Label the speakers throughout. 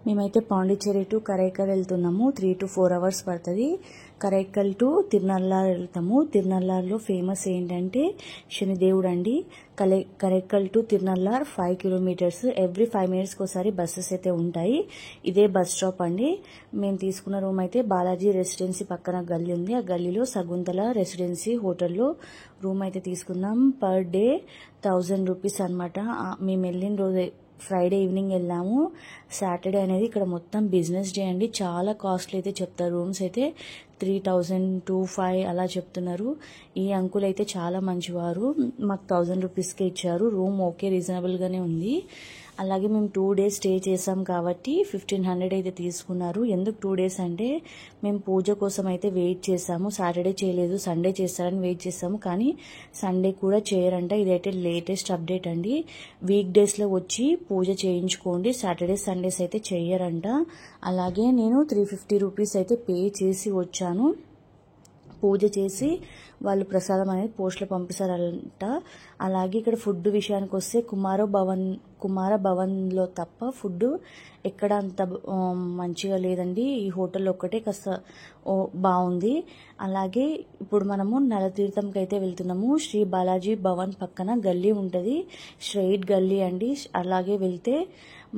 Speaker 1: మేమైతే పాండిచ్చేరి టు కరైకల్ వెళ్తున్నాము. 3 to 4 hours పడుతుంది. కరైకల్ టు తిరునల్లార్ వెళ్తాము. తిరునల్లార్లో ఫేమస్ ఏంటంటే శనిదేవుడు అండి. Karaikal to Thirunallar 5 kilometers. Every 5 minutes ఒకసారి బస్సెస్ అయితే ఉంటాయి. ఇదే బస్ స్టాప్ అండి. మేము తీసుకున్న రూమ్ అయితే బాలాజీ రెసిడెన్సీ పక్కన గల్లీ ఉంది. ఆ గల్లీలో శకుంతల రెసిడెన్సీ హోటల్లో రూమ్ అయితే తీసుకున్నాం. పర్ డే 1000 rupees అనమాట. మేము వెళ్ళిన రోజు ఫ్రైడే ఈవినింగ్ వెళ్ళాము. సాటర్డే అనేది ఇక్కడ మొత్తం బిజినెస్ డే అండి. చాలా కాస్ట్లీ అయితే చెప్తారు. రూమ్స్ అయితే 3000 to 5 అలా చెప్తున్నారు. ఈ అంకుల్ అయితే చాలా మంచివారు. మాకు 1000 rupeesకే ఇచ్చారు. రూమ్ ఓకే, రీజనబుల్గానే ఉంది. అలాగే మేము 2 days స్టే చేసాం కాబట్టి 1500 అయితే తీసుకున్నారు. ఎందుకు 2 days అంటే మేము పూజ కోసం అయితే వెయిట్ చేసాము. సాటర్డే చేయలేదు, సండే చేస్తారని వెయిట్ చేసాము. కానీ సండే కూడా చేయరంట. ఇదైతే లేటెస్ట్ అప్డేట్ అండి. వీక్ డేస్లో వచ్చి పూజ చేయించుకోండి, సాటర్డే సండేస్ అయితే చెయ్యరంట. అలాగే నేను 350 rupees అయితే పే చేసి వచ్చాను. పూజ చేసి వాళ్ళు ప్రసాదం అనేది పోస్ట్లో పంపిస్తారంట. అలాగే ఇక్కడ ఫుడ్ విషయానికి వస్తే కుమార భవన్లో తప్ప ఫుడ్ ఎక్కడ అంత మంచిగా లేదండి. ఈ హోటల్ ఒక్కటే కాస్త బాగుంది. అలాగే ఇప్పుడు మనము నలతీర్థంకి అయితే వెళ్తున్నాము. శ్రీ బాలాజీ భవన్ పక్కన గల్లీ ఉంటుంది. స్ట్రైట్ గల్లీ అండి. అలాగే వెళ్తే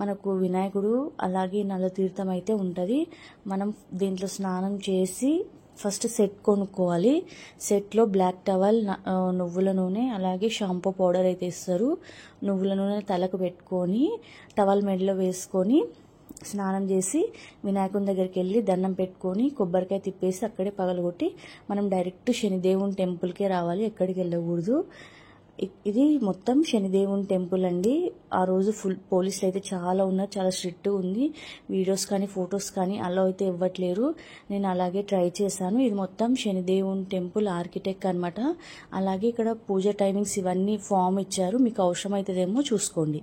Speaker 1: మనకు వినాయకుడు అలాగే నలతీర్థం అయితే ఉంటుంది. మనం దీంట్లో స్నానం చేసి ఫస్ట్ సెట్ కొనుక్కోవాలి. సెట్లో బ్లాక్ టవల్, నువ్వుల నూనె, అలాగే షాంపూ పౌడర్ అయితే ఇస్తారు. నువ్వుల నూనె తలకు పెట్టుకొని టవల్ మెడలో వేసుకొని స్నానం చేసి వినాయకుని దగ్గరికి వెళ్ళి దండం పెట్టుకొని కొబ్బరికాయ తిప్పేసి అక్కడే పగలగొట్టి మనం డైరెక్ట్ శనిదేవుని టెంపుల్కే రావాలి, ఎక్కడికి వెళ్ళకూడదు. ఇది మొత్తం శనిదేవుని టెంపుల్ అండి. ఆ రోజు ఫుల్ పోలీసులు అయితే చాలా ఉన్నారు, చాలా స్ట్రిక్ట్ ఉంది. వీడియోస్ కానీ ఫొటోస్ కానీ అలా అయితే ఇవ్వట్లేరు. నేను అలాగే ట్రై చేశాను. ఇది మొత్తం శనిదేవుని టెంపుల్ ఆర్కిటెక్ట్ అనమాట. అలాగే ఇక్కడ పూజ టైమింగ్స్ ఇవన్నీ ఫామ్ ఇచ్చారు. మీకు అవసరం అవుతుందేమో చూసుకోండి.